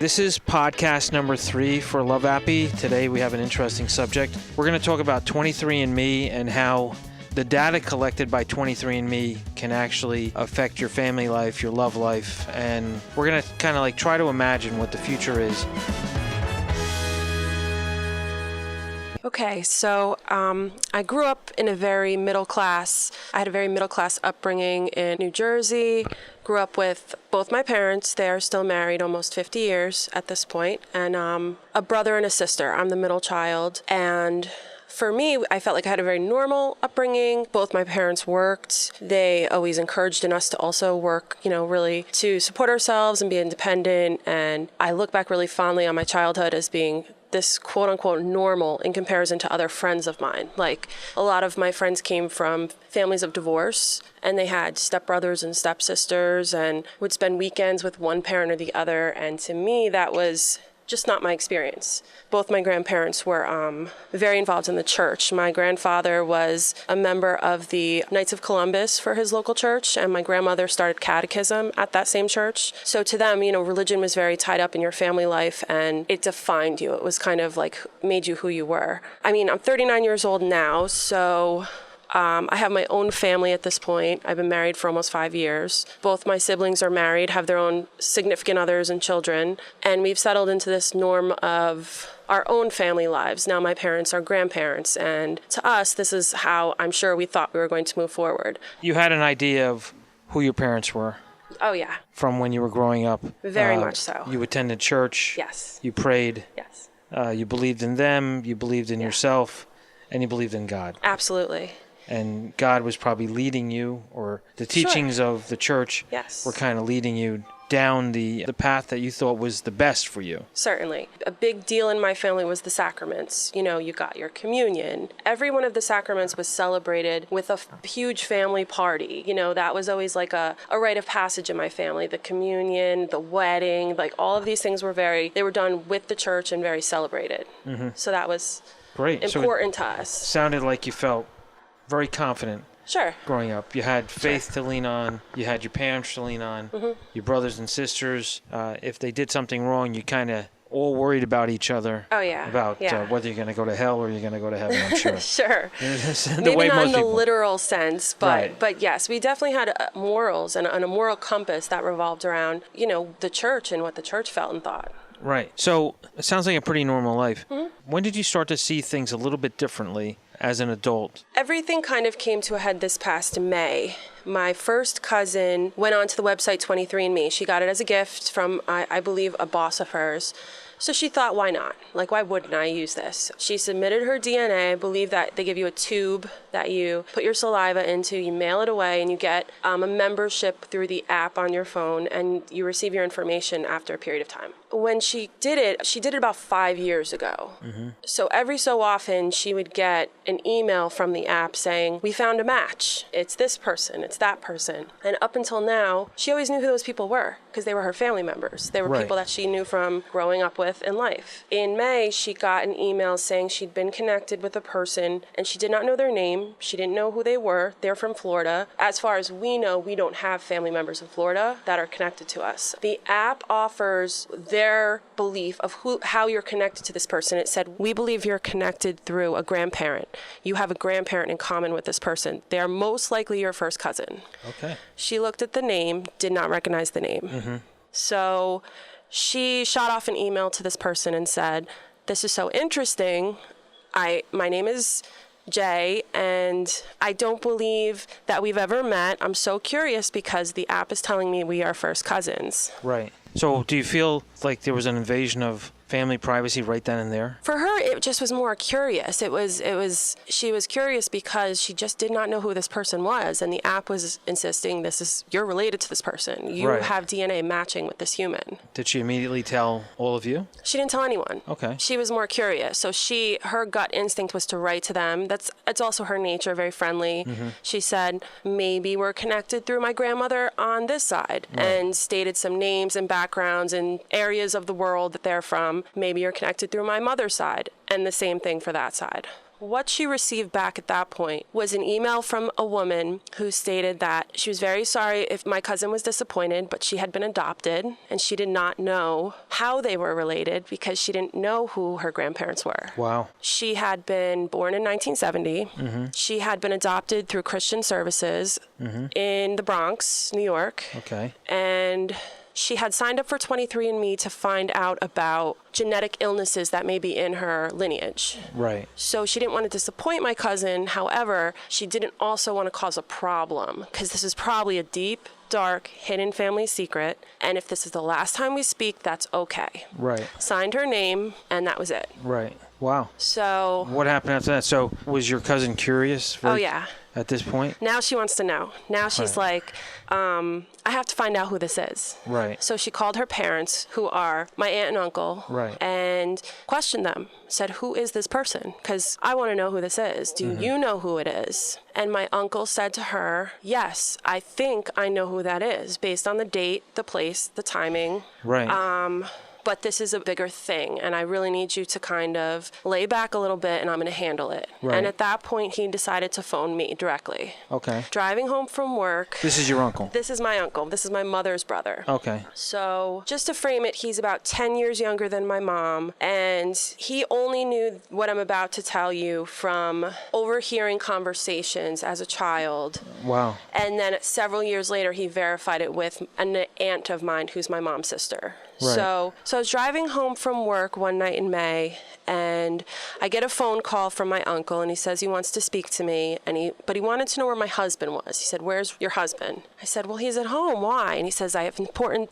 This is podcast number 3 for Love Appy. Today we have an interesting subject. We're going to talk about 23andMe and how the data collected by 23andMe can actually affect your family life, your love life, and we're going to kind of try to imagine what the future is. Okay, so I grew up in I had a very middle class upbringing in New Jersey. Grew up with both my parents. They are still married almost 50 years at this point, and a brother and a sister. I'm the middle child, and for me, I felt like I had a very normal upbringing. Both my parents worked. They always encouraged in us to also work, really to support ourselves and be independent. And I look back really fondly on my childhood as being this quote unquote normal in comparison to other friends of mine. Like, a lot of my friends came from families of divorce, and they had stepbrothers and stepsisters and would spend weekends with one parent or the other. And to me, that was just not my experience. Both my grandparents were very involved in the church. My grandfather was a member of the Knights of Columbus for his local church, and my grandmother started catechism at that same church. So to them, religion was very tied up in your family life, and it defined you. It was kind of like made you who you were. I'm 39 years old now, so I have my own family at this point. I've been married for almost 5 years. Both my siblings are married, have their own significant others and children, and we've settled into this norm of our own family lives. Now my parents are grandparents, and to us, this is how I'm sure we thought we were going to move forward. You had an idea of who your parents were? Oh, yeah. From when you were growing up? Very much so. You attended church? Yes. You prayed? Yes. You believed in them, you believed in yourself, and you believed in God? Absolutely. And God was probably leading you, or the teachings of the church were kind of leading you down the path that you thought was the best for you. Certainly. A big deal in my family was the sacraments. You got your communion. Every one of the sacraments was celebrated with a huge family party. That was always like a rite of passage in my family. The communion, the wedding, all of these things they were done with the church and very celebrated. Mm-hmm. So that was great. Important to us. Sounded like you felt very confident. Sure. Growing up, you had faith to lean on. You had your parents to lean on. Mm-hmm. Your brothers and sisters. If they did something wrong, you kind of all worried about each other. Oh yeah. About whether you're going to go to hell or you're going to go to heaven. I'm sure. Sure. Maybe not in the literal sense, but yes, we definitely had morals and a moral compass that revolved around the church and what the church felt and thought. Right. So it sounds like a pretty normal life. Mm-hmm. When did you start to see things a little bit differently as an adult? Everything kind of came to a head this past May. My first cousin went onto the website 23andMe. She got it as a gift from, I believe, a boss of hers. So she thought, why not? Why wouldn't I use this? She submitted her DNA. I believe that they give you a tube that you put your saliva into, you mail it away, and you get a membership through the app on your phone, and you receive your information after a period of time. When she did it about 5 years ago. Mm-hmm. So every so often, she would get an email from the app saying, we found a match. It's this person, it's that person. And up until now, she always knew who those people were because they were her family members. They were people that she knew from growing up with in life. In May, she got an email saying she'd been connected with a person, and she did not know their name. She didn't know who they were. They're from Florida. As far as we know, we don't have family members in Florida that are connected to us. The app offers their belief of how you're connected to this person. It said, we believe you're connected through a grandparent. You have a grandparent in common with this person. They are most likely your first cousin. Okay. She looked at the name, did not recognize the name. Mm-hmm. So she shot off an email to this person and said, this is so interesting. My name is Jay, and I don't believe that we've ever met. I'm so curious because the app is telling me we are first cousins. Right. So do you feel like there was an invasion of family privacy right then and there? For her, it just was more curious. She was curious because she just did not know who this person was, and the app was insisting you're related to this person. You have DNA matching with this human. Did she immediately tell all of you? She didn't tell anyone. Okay. She was more curious. So her gut instinct was to write to them. It's also her nature, very friendly. Mm-hmm. She said, maybe we're connected through my grandmother on this side, and stated some names and backgrounds and areas of the world that they're from. Maybe you're connected through my mother's side, and the same thing for that side. What she received back at that point was an email from a woman who stated that she was very sorry if my cousin was disappointed, but she had been adopted and she did not know how they were related because she didn't know who her grandparents were. Wow. She had been born in 1970. She had been adopted through Christian Services in the Bronx, New York. Okay. And she had signed up for 23andMe to find out about genetic illnesses that may be in her lineage. Right. So she didn't want to disappoint my cousin. However, she didn't also want to cause a problem because this is probably a deep, dark, hidden family secret. And if this is the last time we speak, that's okay. Right. Signed her name, and that was it. Right. Wow. So What happened after that? So was your cousin curious? Oh, yeah. At this point? Now she wants to know. Now she's like, I have to find out who this is. Right. So she called her parents, who are my aunt and uncle, Right. and questioned them. Said, who is this person? Because I want to know who this is. Do you know who it is? And my uncle said to her, yes, I think I know who that is, based on the date, the place, the timing. Right. But this is a bigger thing, and I really need you to kind of lay back a little bit, and I'm going to handle it. Right. And at that point, he decided to phone me directly. Okay. Driving home from work. This is your uncle? This is my uncle. This is my mother's brother. Okay. So just to frame it, he's about 10 years younger than my mom, and he only knew what I'm about to tell you from overhearing conversations as a child. Wow. And then several years later, he verified it with an aunt of mine who's my mom's sister. Right. So I was driving home from work one night in May, and I get a phone call from my uncle, and he says he wants to speak to me, but he wanted to know where my husband was. He said, "Where's your husband?" I said, "Well, he's at home. Why?" And he says, "I have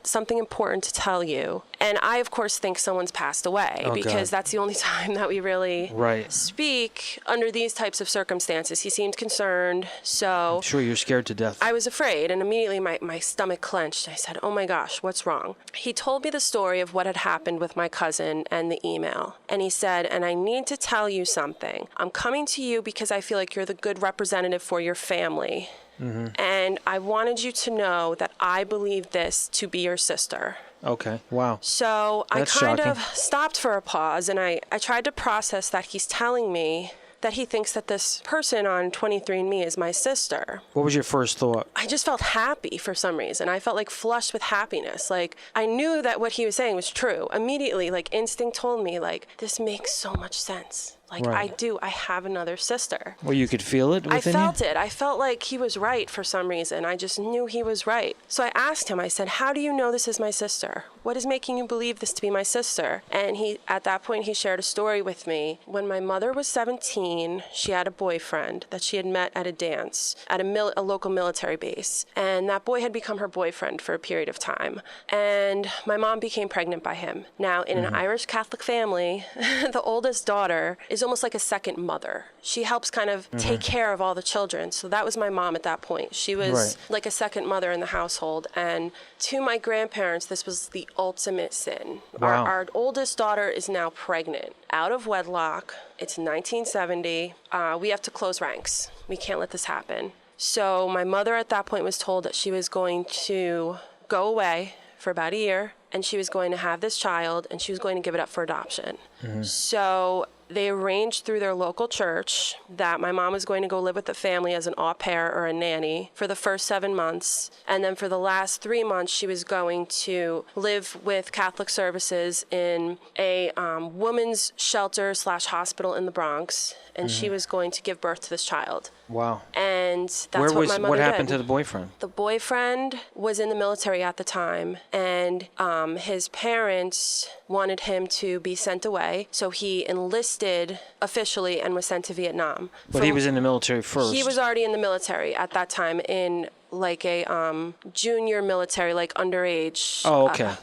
something important to tell you." And I, of course, think someone's passed away because that's the only time that we really speak under these types of circumstances. He seemed concerned, so I'm sure you're scared to death. I was afraid, and immediately my stomach clenched. I said, "Oh my gosh, what's wrong?" He told me the story of what had happened with my cousin and the email. And he said, "And I need to tell you something. I'm coming to you because I feel like you're the good representative for your family. And I wanted you to know that I believe this to be your sister." Okay. Wow. So That's I kind shocking. of stopped for a pause, and I tried to process that he's telling me that he thinks that this person on 23andMe is my sister. What was your first thought? I just felt happy for some reason. I felt like flushed with happiness. Like I knew that what he was saying was true. Immediately, like instinct told me, like, this makes so much sense. Like Right. I have another sister. Well, you could feel it within I felt it. I felt like he was right for some reason. I just knew he was right. So I asked him, I said, "How do you know this is my sister? What is making you believe this to be my sister?" And at that point, he shared a story with me. When my mother was 17, she had a boyfriend that she had met at a dance at a local military base. And that boy had become her boyfriend for a period of time. And my mom became pregnant by him. Now, in an Irish Catholic family, the oldest daughter is almost like a second mother. She helps kind of take care of all the children. So that was my mom at that point. She was like a second mother in the household. And to my grandparents, this was the ultimate sin. Wow. Our oldest daughter is now pregnant, out of wedlock. It's 1970. We have to close ranks. We can't let this happen. So my mother at that point was told that she was going to go away for about a year, and she was going to have this child, and she was going to give it up for adoption. So they arranged through their local church that my mom was going to go live with the family as an au pair or a nanny for the first 7 months. And then for the last 3 months, she was going to live with Catholic Services in a women's shelter / hospital in the Bronx. And she was going to give birth to this child. Wow. And that's what my mother What did. happened to the boyfriend? The boyfriend was in the military at the time, and his parents wanted him to be sent away. So he enlisted officially and was sent to Vietnam. But he was in the military first. He was already in the military at that time in like a junior military, like underage. Oh, okay.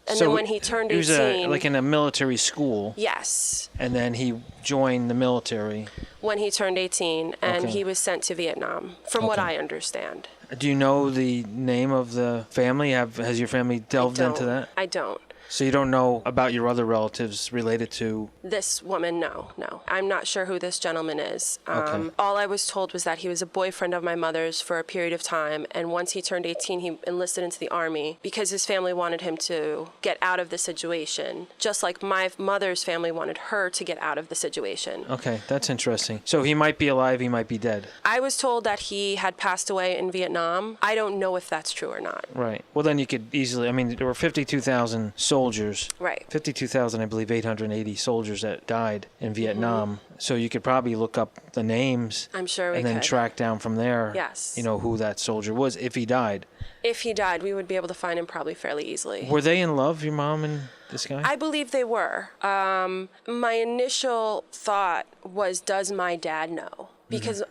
And then when he turned 18. He was like in a military school. Yes. And then he joined the military. When he turned 18, and Okay. he was sent to Vietnam, from what I understand. Do you know the name of the family? Has your family delved into that? I don't. So you don't know about your other relatives related to... This woman, no. I'm not sure who this gentleman is. Okay. All I was told was that he was a boyfriend of my mother's for a period of time, and once he turned 18, he enlisted into the Army because his family wanted him to get out of the situation, just like my mother's family wanted her to get out of the situation. Okay, that's interesting. So he might be alive, he might be dead. I was told that he had passed away in Vietnam. I don't know if that's true or not. Right. Well, then you could easily... I mean, there were 52,000 soldiers. Right. 52,000, I believe, 880 soldiers that died in Vietnam. So you could probably look up the names. I'm sure we and then could. track down from there. Yes. You know who that soldier was if he died. If he died, we would be able to find him probably fairly easily. Were they in love, your mom and this guy? I believe they were. My initial thought was, does my dad know? Because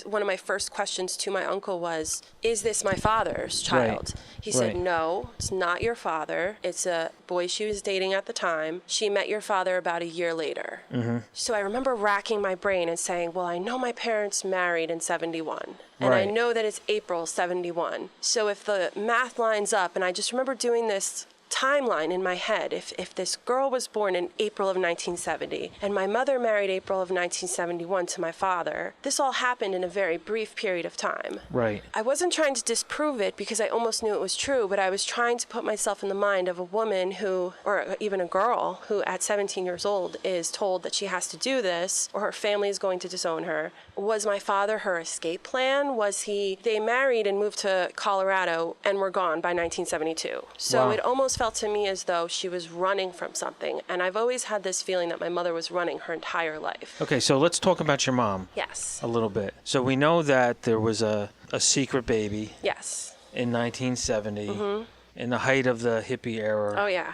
one of my first questions to my uncle was, is this my father's child? Right. He said, Right. no, it's not your father. It's a boy she was dating at the time. She met your father about a year later. So I remember racking my brain and saying, well, I know my parents married in 71. And I Right. know that it's April 71. So if the math lines up, and I just remember doing this timeline in my head, if this girl was born in April of 1970 and my mother married April of 1971 to my father, this all happened in a very brief period of time. Right. I wasn't trying to disprove it because I almost knew it was true, but I was trying to put myself in the mind of a woman who, or even a girl who at 17 years old is told that she has to do this or her family is going to disown her. Was my father her escape plan? They married and moved to Colorado and were gone by 1972. So Wow. it almost felt to me as though she was running from something. And I've always had this feeling that my mother was running her entire life. Okay, so let's talk about your mom Yes. a little bit. So we know that there was a secret baby Yes. in 1970 in the height of the hippie era. Oh, yeah.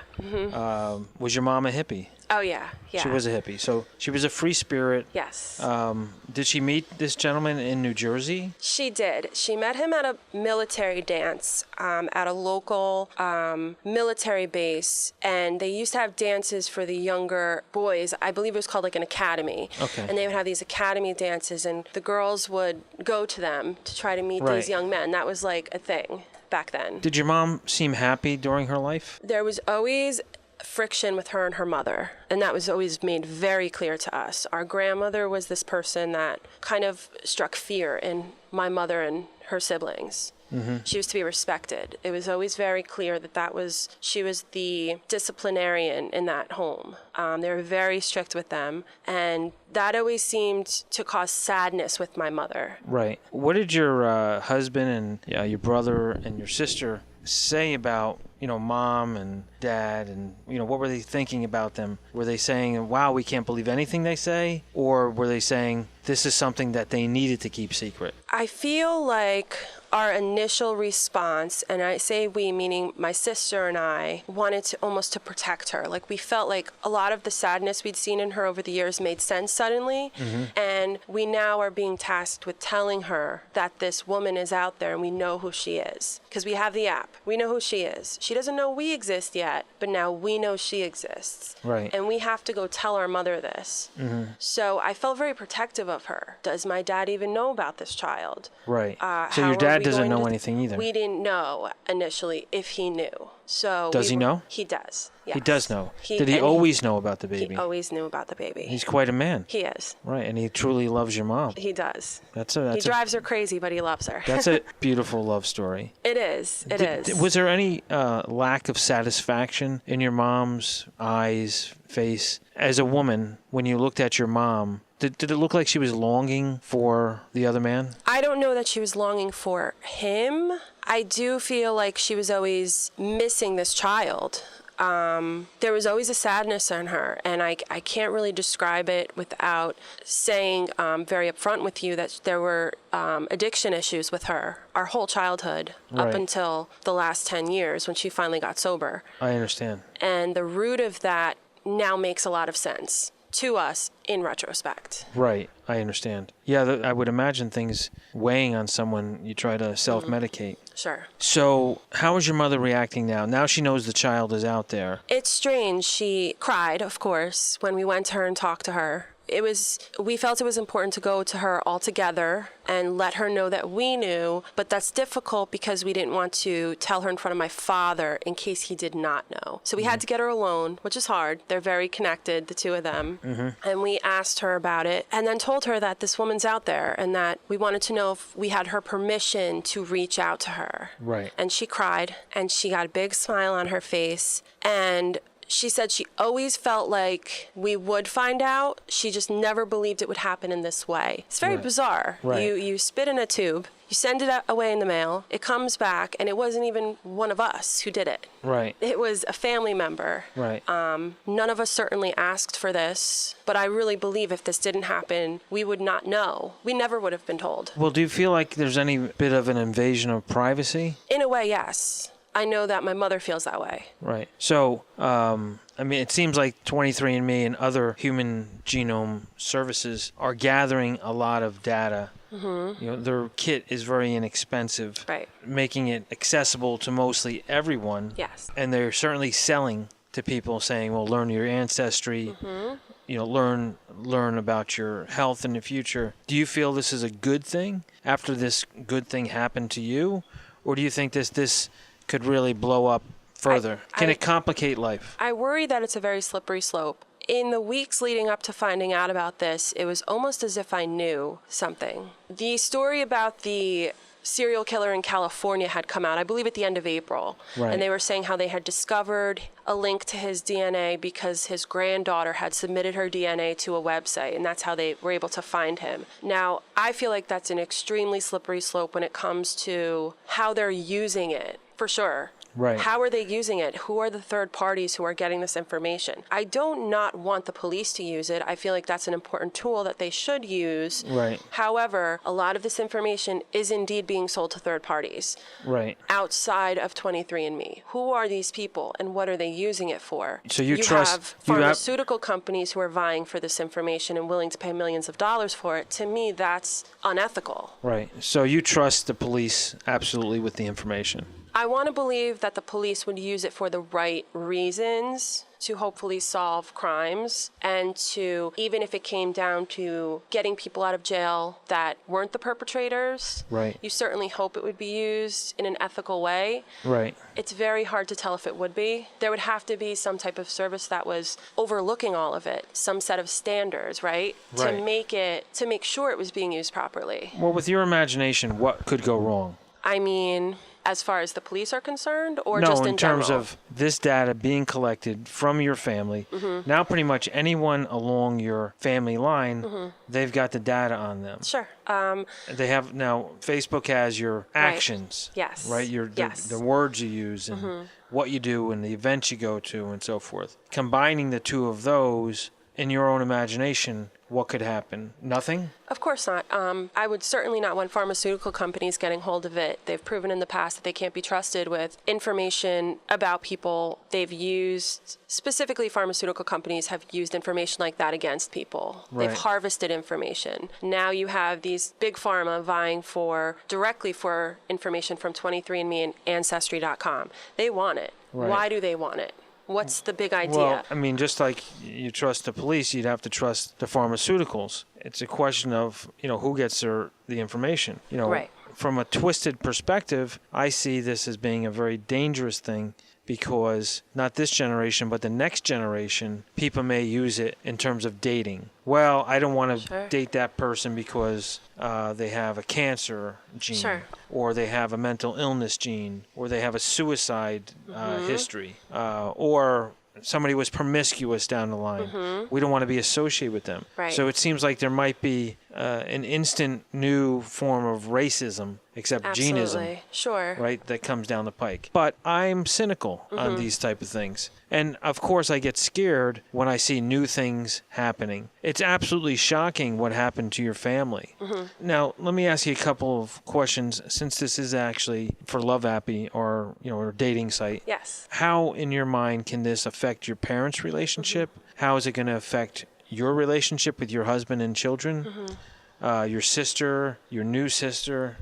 Was your mom a hippie? Oh, yeah. Yeah. She was a hippie. So she was a free spirit. Yes. Did she meet this gentleman in New Jersey? She did. She met him at a military dance at a local military base, and they used to have dances for the younger boys. I believe it was called like an academy. Okay. And they would have these academy dances, and the girls would go to them to try to meet Right. these young men. That was like a thing back then. Did your mom seem happy during her life? There was always friction with her and her mother, and that was always made very clear to us. Our grandmother was this person that kind of struck fear in my mother and her siblings. She was to be respected. It was always very clear that she was the disciplinarian in that home. They were very strict with them, and that always seemed to cause sadness with my mother. Right. What did your husband and your brother and your sister say about, mom and dad, and, what were they thinking about them? Were they saying, wow, we can't believe anything they say? Or were they saying this is something that they needed to keep secret? I feel like our initial response, and I say we, meaning my sister and I, wanted to almost to protect her. Like, we felt like a lot of the sadness we'd seen in her over the years made sense suddenly. And we now are being tasked with telling her that this woman is out there and we know who she is. Because we have the app. We know who she is. She doesn't know we exist yet, but now we know she exists. Right. And we have to go tell our mother this. So I felt very protective of her. Does my dad even know about this child? Right. So How your are dad we doesn't going know to- anything either. We didn't know initially if he knew. So Does he know? He does. He Yes. does know. Did and he always know about the He baby? always knew about the baby. He's quite a man. He is. Right, and he truly loves your mom. He does. That's He drives her crazy, but he loves her. That's a beautiful love story. It is. It is. Was there any lack of satisfaction in your mom's eyes, face? As a woman, when you looked at your mom, did it look like she was longing for the other man? I don't know that she was longing for him. I do feel like she was always missing this child. There was always a sadness in her, and I can't really describe it without saying very upfront with you that there were addiction issues with her our whole childhood Right. up until the last 10 years when she finally got sober. I understand. And the root of that now makes a lot of sense to us in retrospect. Right, I understand. Yeah, I would imagine things weighing on someone, you try to self-medicate. Sure. So how is your mother reacting now? Now she knows the child is out there. It's strange. She cried, of course, when we went to her and talked to her. we felt it was important to go to her all together and let her know that we knew, but that's difficult because we didn't want to tell her in front of my father in case he did not know. So we had to get her alone, which is hard. They're very connected, the two of them. And we asked her about it and then told her that this woman's out there and that we wanted to know if we had her permission to reach out to her. Right. And she cried and she got a big smile on her face. And she said she always felt like we would find out. She just never believed it would happen in this way. It's very bizarre. Right. You spit in a tube, you send it away in the mail, it comes back, and it wasn't even one of us who did it. Right. It was a family member. Right. None of us certainly asked for this, but I really believe if this didn't happen, we would not know. We never would have been told. Well, do you feel like there's any bit of an invasion of privacy? In a way, yes. I know that my mother feels that way. Right. So, I mean, it seems like 23andMe and other human genome services are gathering a lot of data. You know, their kit is very inexpensive, Right. making it accessible to mostly everyone. Yes. And they're certainly selling to people, saying, "Well, learn your ancestry. You know, learn about your health in the future." Do you feel this is a good thing after this good thing happened to you, or do you think this could really blow up further? Can it complicate life? I worry that it's a very slippery slope. In the weeks leading up to finding out about this, it was almost as if I knew something. The story about the serial killer in California had come out, I believe, at the end of April. Right. And they were saying how they had discovered a link to his DNA because his granddaughter had submitted her DNA to a website, and that's how they were able to find him. Now, I feel like that's an extremely slippery slope when it comes to how they're using it, for sure. Right. How are they using it? Who are the third parties who are getting this information? I don't not want the police to use it. I feel like that's an important tool that they should use. Right. However, a lot of this information is indeed being sold to third parties. Right. Outside of 23andMe. Who are these people and what are they using it for? So you trust- have pharmaceutical companies who are vying for this information and willing to pay millions of dollars for it. To me, that's unethical. Right. So you trust the police absolutely with the information. I want to believe that the police would use it for the right reasons to hopefully solve crimes and to, even if it came down to getting people out of jail that weren't the perpetrators, Right. you certainly hope it would be used in an ethical way. Right. It's very hard to tell if it would be. There would have to be some type of service that was overlooking all of it, some set of standards, right? Right. To make sure it was being used properly. Well, with your imagination, what could go wrong? I mean, as far as the police are concerned, or No, just in in terms general? of this data being collected from your family. Now pretty much anyone along your family line, they've got the data on them. Sure. They have now, Facebook has your actions. Yes. Right? Yes. The words you use and what you do and the events you go to and so forth. Combining the two of those in your own imagination, what could happen? Nothing? Of course not. I would certainly not want pharmaceutical companies getting hold of it. They've proven in the past that they can't be trusted with information about people. They've used, specifically pharmaceutical companies have used information like that against people. Right. They've harvested information. Now you have these big pharma vying directly for information from 23andMe and Ancestry.com. They want it. Right. Why do they want it? What's the big idea? Well, I mean, just like you trust the police, you'd have to trust the pharmaceuticals. It's a question of, who gets the information. Right. From a twisted perspective, I see this as being a very dangerous thing because not this generation, but the next generation, people may use it in terms of dating. Well, I don't want to date that person because they have a cancer gene, Sure. or they have a mental illness gene, or they have a suicide history, or somebody was promiscuous down the line. We don't want to be associated with them. Right. So it seems like there might be an instant new form of racism, except genism. Absolutely. Sure. Right, that comes down the pike. But I'm cynical on these type of things. And of course I get scared when I see new things happening. It's absolutely shocking what happened to your family. Now, let me ask you a couple of questions, since this is actually for LoveAppy or, a dating site. Yes. How, in your mind, can this affect your parents' relationship? How is it going to affect your relationship with your husband and children? Your sister, your new sister.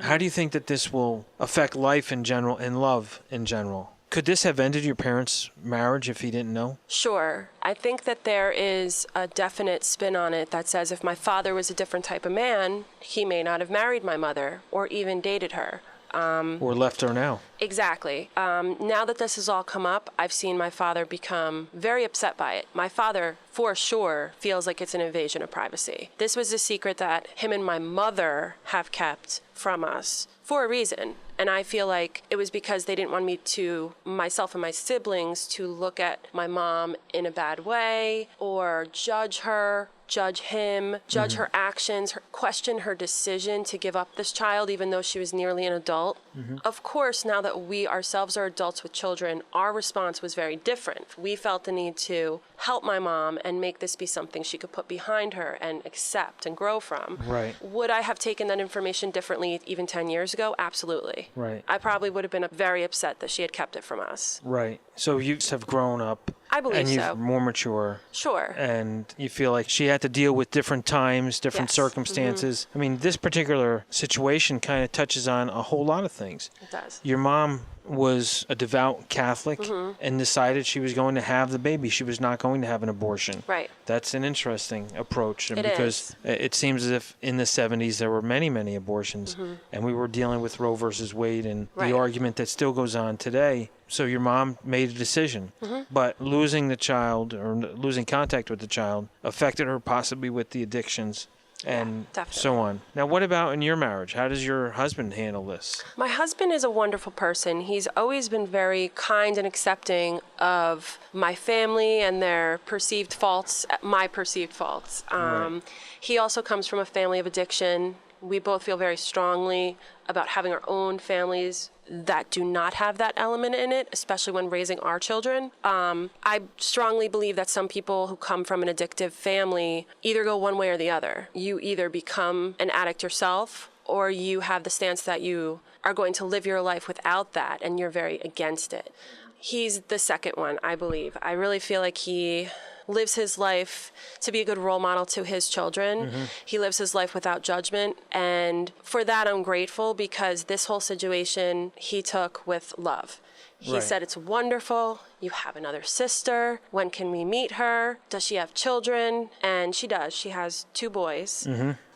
How do you think that this will affect life in general and love in general? Could this have ended your parents' marriage if he didn't know? Sure. I think that there is a definite spin on it that says if my father was a different type of man, he may not have married my mother or even dated her. Or left her now? Exactly. Now that this has all come up, I've seen my father become very upset by it. My father, for sure, feels like it's an invasion of privacy. This was a secret that him and my mother have kept from us for a reason. And I feel like it was because they didn't want myself and my siblings, to look at my mom in a bad way or judge her, judge him, judge her actions, question her decision to give up this child even though she was nearly an adult. Of course, now that we ourselves are adults with children, our response was very different. We felt the need to help my mom and make this be something she could put behind her and accept and grow from. Right. Would I have taken that information differently even 10 years ago? Absolutely. Right. I probably would have been very upset that she had kept it from us. Right. So you have grown up. I believe and you're so. more mature. Sure. And you feel like she had to deal with different times, different Yes. circumstances. I mean, this particular situation kind of touches on a whole lot of things. It does. Your mom was a devout Catholic and decided she was going to have the baby. She was not going to have an abortion. Right. That's an interesting approach. And It because is. it seems as if in the 70s there were many, many abortions. And we were dealing with Roe versus Wade and Right. the argument that still goes on today. So your mom made a decision. But losing the child or losing contact with the child affected her possibly with the addictions and definitely. so on. Now, what about in your marriage? How does your husband handle this? My husband is a wonderful person. He's always been very kind and accepting of my family and their perceived faults, my perceived faults. Right. He also comes from a family of addiction. We both feel very strongly about having our own families that do not have that element in it, especially when raising our children. I strongly believe that some people who come from an addictive family either go one way or the other. You either become an addict yourself, or you have the stance that you are going to live your life without that, and you're very against it. He's the second one, I believe. I really feel like he lives his life to be a good role model to his children. He lives his life without judgment. And for that, I'm grateful, because this whole situation he took with love. He Right. said, it's wonderful. You have another sister. When can we meet her? Does she have children? And she does. She has 2 boys.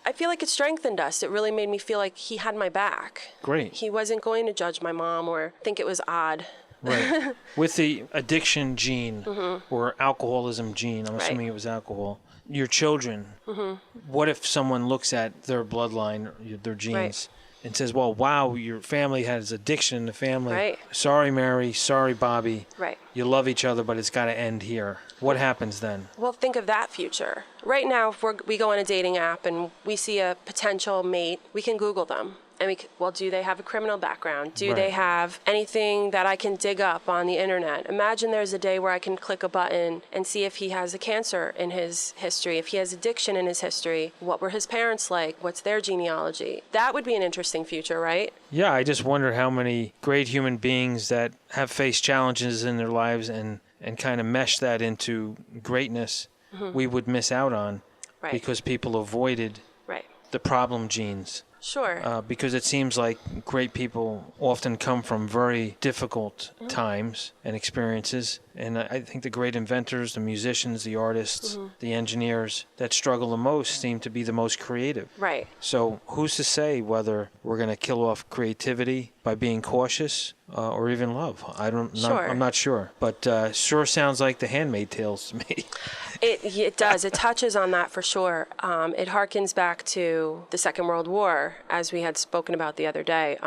I feel like it strengthened us. It really made me feel like he had my back. Great. He wasn't going to judge my mom or think it was odd. Right. With the addiction gene or alcoholism gene, I'm Right. assuming it was alcohol, your children, what if someone looks at their bloodline, their genes, and says, well, wow, your family has addiction in the family. Right. Sorry, Mary. Sorry, Bobby. Right. You love each other, but it's got to end here. What happens then? Well, think of that future. Right now, if we go on a dating app and we see a potential mate, we can Google them. And do they have a criminal background? Do they Right. have anything that I can dig up on the internet? Imagine there's a day where I can click a button and see if he has a cancer in his history, if he has addiction in his history, what were his parents like, what's their genealogy. That would be an interesting future, right? Yeah, I just wonder how many great human beings that have faced challenges in their lives and kind of mesh that into greatness we would miss out on Right. because people avoided Right. the problem genes. Sure. Because it seems like great people often come from very difficult times and experiences. And I think the great inventors, the musicians, the artists, the engineers that struggle the most seem to be the most creative. Right. So who's to say whether we're going to kill off creativity by being cautious or even love? Sure. I'm not sure. But sure sounds like the Handmaid's Tales to me. It does. It touches on that for sure. It harkens back to the Second World War, as we had spoken about the other day.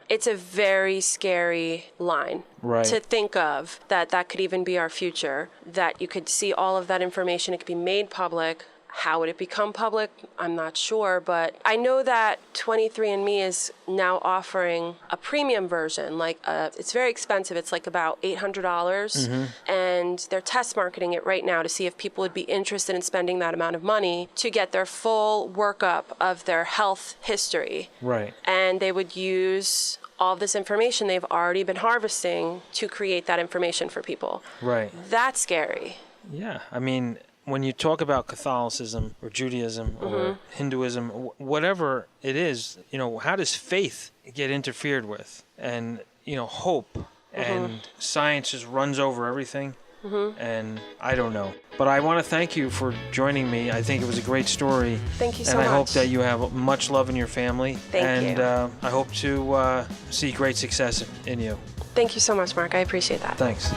It's a very scary line Right. to think of, that could even be our future, that you could see all of that information. It could be made public. How would it become public? I'm not sure, but I know that 23andMe is now offering a premium version. It's very expensive. It's like about $800, and they're test marketing it right now to see if people would be interested in spending that amount of money to get their full workup of their health history. Right. And they would use all of this information they've already been harvesting to create that information for people. Right. That's scary. Yeah. I mean, when you talk about Catholicism or Judaism or Hinduism, whatever it is, how does faith get interfered with? And, hope and science just runs over everything. And I don't know. But I want to thank you for joining me. I think it was a great story. Thank you so much. And I hope much. that you have much love in your family. Thank you. And I hope to see great success in you. Thank you so much, Mark. I appreciate that. Thanks.